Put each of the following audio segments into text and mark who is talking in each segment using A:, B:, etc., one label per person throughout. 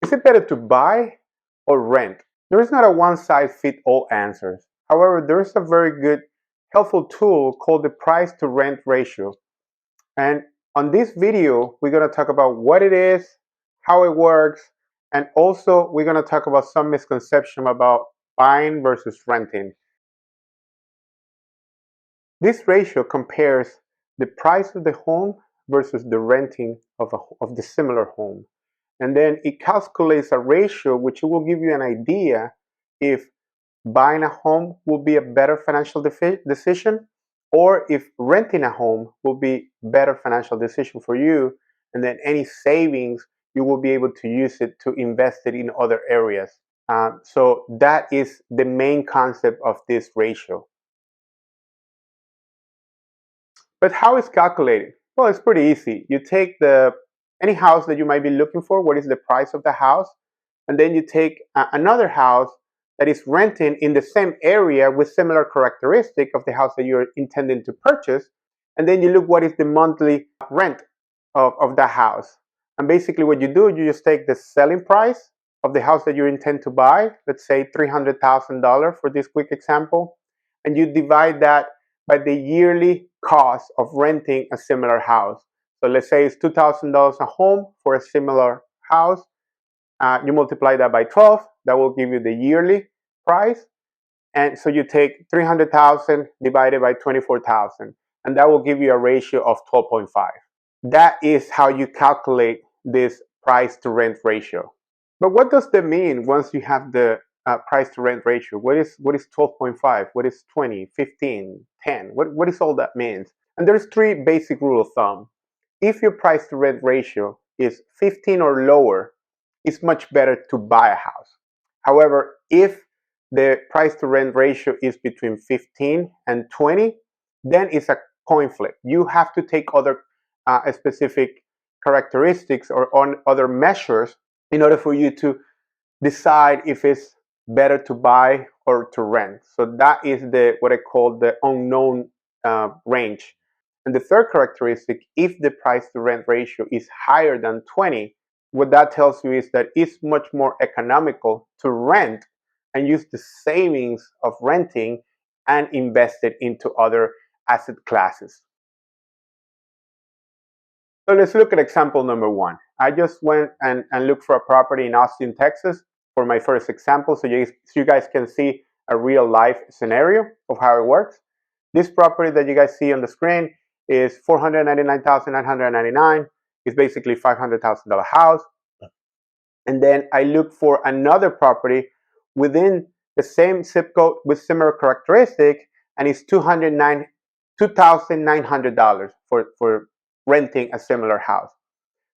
A: Is it better to buy or rent? There is not a one-size-fits-all answer. However, there is a very good, helpful tool called the price-to-rent ratio. And on this video, we're going to talk about what it is, how it works, and also we're going to talk about some misconception about buying versus renting. This ratio compares the price of the home versus the renting of the similar home. And then it calculates a ratio which will give you an idea if buying a home will be a better financial decision, or if renting a home will be better financial decision for you, and then any savings you will be able to use it to invest it in other areas. So that is the main concept of this ratio. But how is calculated? Well, it's pretty easy. You take any house that you might be looking for, what is the price of the house, and then you take another house that is renting in the same area with similar characteristic of the house that you're intending to purchase, and then you look what is the monthly rent of that house. And basically what you do, you just take the selling price of the house that you intend to buy, let's say $300,000 for this quick example, and you divide that by the yearly cost of renting a similar house. So let's say it's $2,000 a home for a similar house. You multiply that by 12, that will give you the yearly price. And so you take 300,000 divided by 24,000, and that will give you a ratio of 12.5. That is how you calculate this price to rent ratio. But what does that mean once you have the price to rent ratio? What is 12.5? What is 20, 15, 10? What is all that means? And there's three basic rule of thumb. If your price to rent ratio is 15 or lower, it's much better to buy a house. However, if the price to rent ratio is between 15 and 20, then it's a coin flip. You have to take other specific characteristics or other measures in order for you to decide if it's better to buy or to rent. So that is what I call the unknown range. And the third characteristic, if the price to rent ratio is higher than 20, what that tells you is that it's much more economical to rent and use the savings of renting and invest it into other asset classes. So let's look at example number one. I just went and looked for a property in Austin, Texas for my first example, so you guys can see a real life scenario of how it works. This property that you guys see on the screen is $499,999. It's basically $500,000 house. And then I look for another property within the same zip code with similar characteristic, and it's $2,900 for renting a similar house.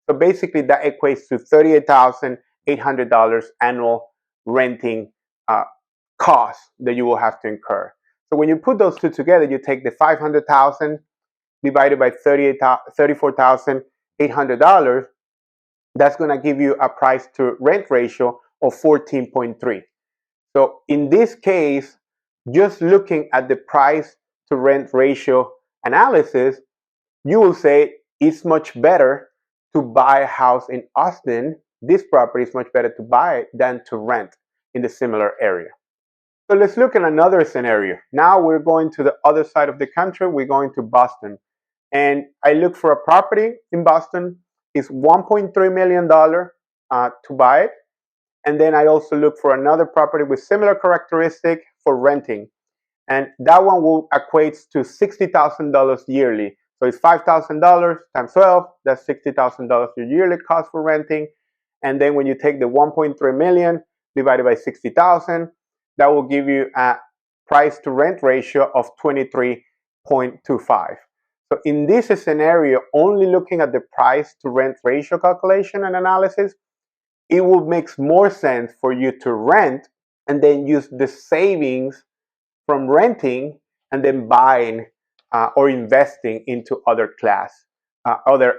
A: So basically that equates to $38,800 annual renting cost that you will have to incur. So when you put those two together, you take the $500,000 divided by $34,800. That's going to give you a price to rent ratio of 14.3. So in this case, just looking at the price to rent ratio analysis, you will say it's much better to buy a house in Austin. This property is much better to buy than to rent in the similar area. So let's look at another scenario. Now we're going to the other side of the country. We're going to Boston. And I look for a property in Boston. It's $1.3 million to buy it. And then I also look for another property with similar characteristic for renting. And that one will equate to $60,000 yearly. So it's $5,000 times 12, that's $60,000 your yearly cost for renting. And then when you take the 1.3 million divided by 60,000, that will give you a price to rent ratio of 23.25. So in this scenario, only looking at the price to rent ratio calculation and analysis, it will make more sense for you to rent and then use the savings from renting and then buying or investing into other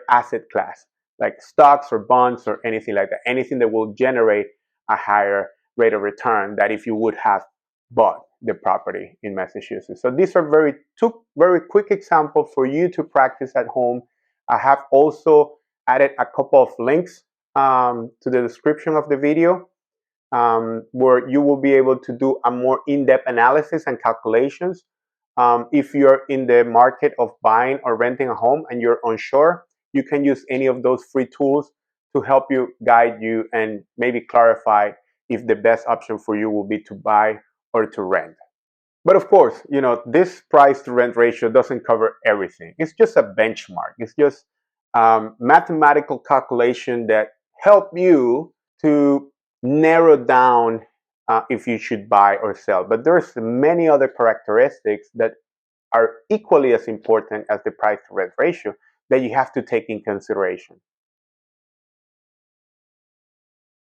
A: asset class, like stocks or bonds or anything like that, anything that will generate a higher rate of return than if you would have bought the property in Massachusetts. So these are two very quick examples for you to practice at home. I have also added a couple of links to the description of the video, where you will be able to do a more in-depth analysis and calculations. If you're in the market of buying or renting a home and you're unsure, you can use any of those free tools to help you, guide you, and maybe clarify if the best option for you will be to buy or to rent. But of course, this price to rent ratio doesn't cover everything. It's just a benchmark. It's just mathematical calculation that help you to narrow down if you should buy or sell. But there's many other characteristics that are equally as important as the price to rent ratio that you have to take in consideration.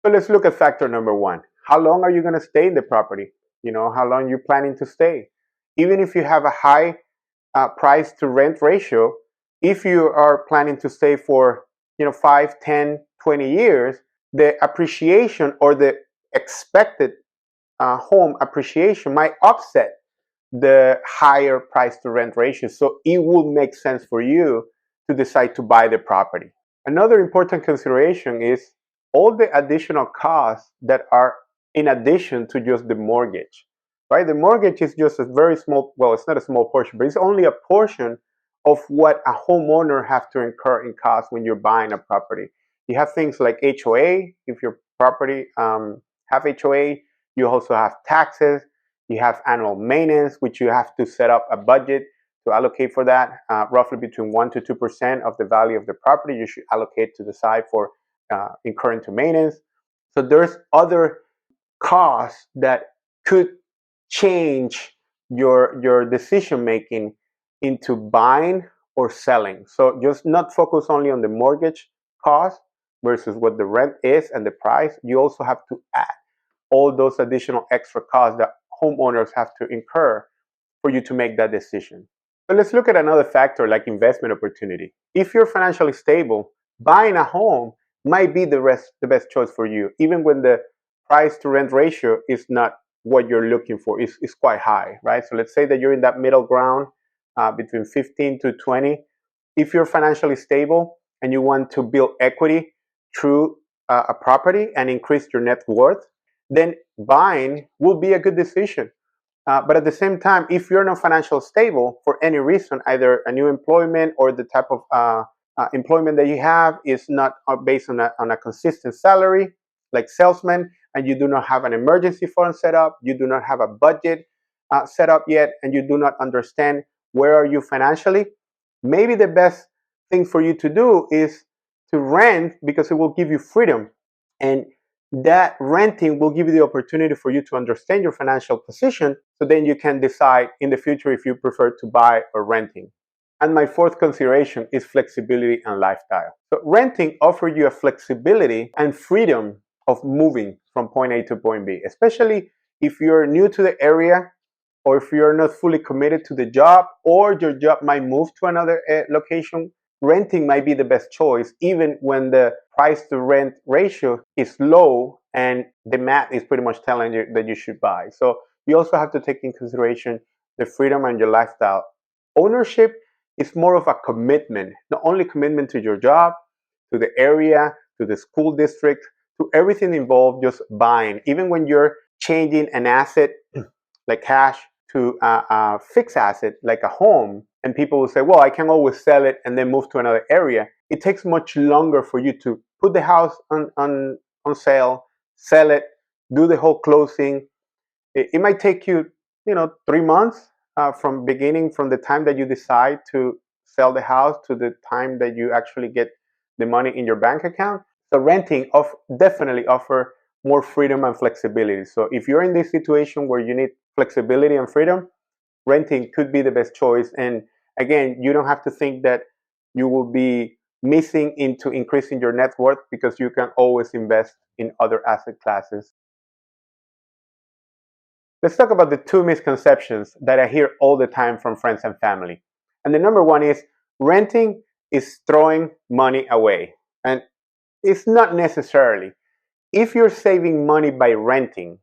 A: So let's look at factor number one. How long are you going to stay in the property? How long you're planning to stay? Even if you have a high price to rent ratio, if you are planning to stay for 5, 10, 20 years, the appreciation or the expected home appreciation might offset the higher price to rent ratio. So it will make sense for you to decide to buy the property. Another important consideration is all the additional costs that are in addition to just the mortgage, right? The mortgage is just a very small, well, it's not a small portion, but it's only a portion of what a homeowner have to incur in costs when you're buying a property. You have things like HOA, if your property have HOA, you also have taxes, you have annual maintenance, which you have to set up a budget to allocate for that. Roughly between 1 to 2% of the value of the property you should allocate to the side for incurring to maintenance. So there's other costs that could change your decision making into buying or selling. So just not focus only on the mortgage cost versus what the rent is and the price. You also have to add all those additional extra costs that homeowners have to incur for you to make that decision. So let's look at another factor like investment opportunity. If you're financially stable, buying a home might be the best choice for you, even when the price to rent ratio is not what you're looking for. It's quite high, right? So let's say that you're in that middle ground between 15 to 20. If you're financially stable and you want to build equity through a property and increase your net worth, then buying will be a good decision. But at the same time, if you're not financially stable for any reason, either a new employment or the type of employment that you have is not based on a consistent salary, like salesman, and you do not have an emergency fund set up, you do not have a budget set up yet, and you do not understand where are you financially, maybe the best thing for you to do is to rent because it will give you freedom. And that renting will give you the opportunity for you to understand your financial position, so then you can decide in the future if you prefer to buy or renting. And my fourth consideration is flexibility and lifestyle. So renting offers you a flexibility and freedom of moving from point A to point B, especially if you're new to the area or if you're not fully committed to the job or your job might move to another location. Renting might be the best choice, even when the price to rent ratio is low and the math is pretty much telling you that you should buy. So you also have to take in consideration the freedom and your lifestyle. Ownership is more of a commitment, not only commitment to your job, to the area, to the school district, to everything involved, just buying. Even when you're changing an asset like cash to a fixed asset like a home, and people will say, well, I can always sell it and then move to another area. It takes much longer for you to put the house on sale, sell it, do the whole closing. It might take you, 3 months from the time that you decide to sell the house to the time that you actually get the money in your bank account. So renting definitely offer more freedom and flexibility. So if you're in this situation where you need flexibility and freedom, renting could be the best choice. And again, you don't have to think that you will be missing into increasing your net worth because you can always invest in other asset classes. Let's talk about the two misconceptions that I hear all the time from friends and family. And the number one is renting is throwing money away. And it's not necessarily. If you're saving money by renting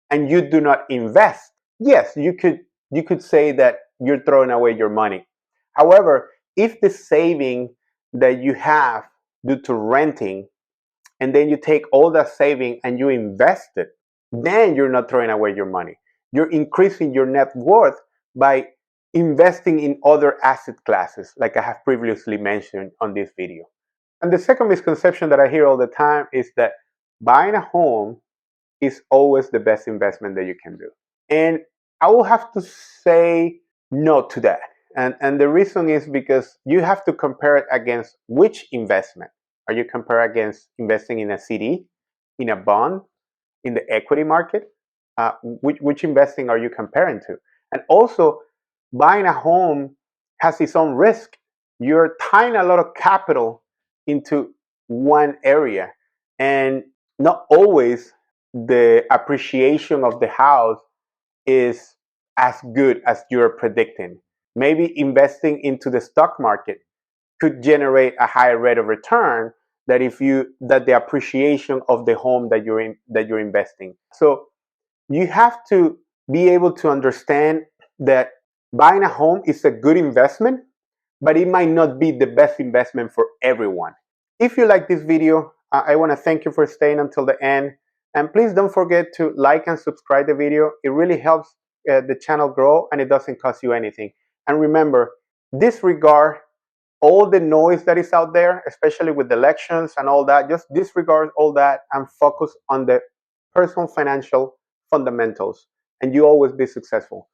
A: and you do not invest, yes, you could say that you're throwing away your money. However, if the saving that you have due to renting and then you take all that saving and you invest it, then you're not throwing away your money. You're increasing your net worth by investing in other asset classes, like I have previously mentioned on this video. And the second misconception that I hear all the time is that buying a home is always the best investment that you can do. And I will have to say no to that. And the reason is because you have to compare it against which investment. Are you comparing against investing in a CD, in a bond, in the equity market? Which investing are you comparing to? And also, buying a home has its own risk. You're tying a lot of capital into one area, and not always the appreciation of the house is as good as you're predicting. Maybe investing into the stock market could generate a higher rate of return that the appreciation of the home that you're investing. So you have to be able to understand that buying a home is a good investment, but it might not be the best investment for everyone. If you like this video, I want to thank you for staying until the end. And please don't forget to like and subscribe the video. It really helps the channel grow, and it doesn't cost you anything. And remember, disregard all the noise that is out there, especially with elections and all that. Just disregard all that and focus on the personal financial fundamentals, and you always be successful.